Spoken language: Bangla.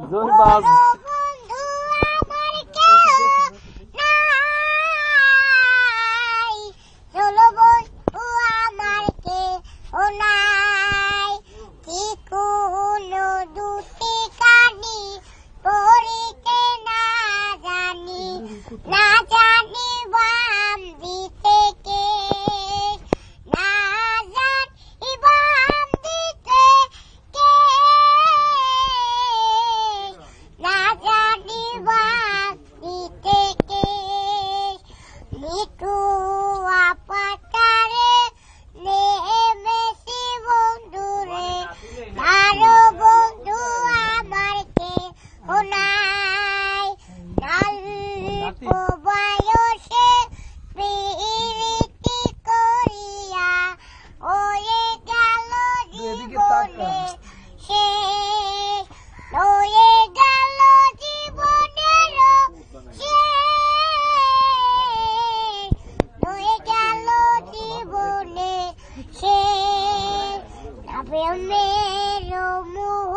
জোরবাজ বন্ধু আমার কেউ নাই, চলো বন্ধু আমার কেউ নাই, কি কোনো দুটি কানি পড়িতে না জানি, না জানি বাম দিতে কে, না জানি বাম দিতে কে, না জানি বাম দিতে কে, নিটু আপাতারে নেমেছি বন্ধুরে, ভালো বন্ধু আমার কেউ নাই, অল্প বয়সে প্রীতি করিয়া হয়ে গেল জীবনে শেষ, হয়ে গেল জীবনের শেষ, হয়ে গেল জীবনে শেষ, প্রেমের মোহ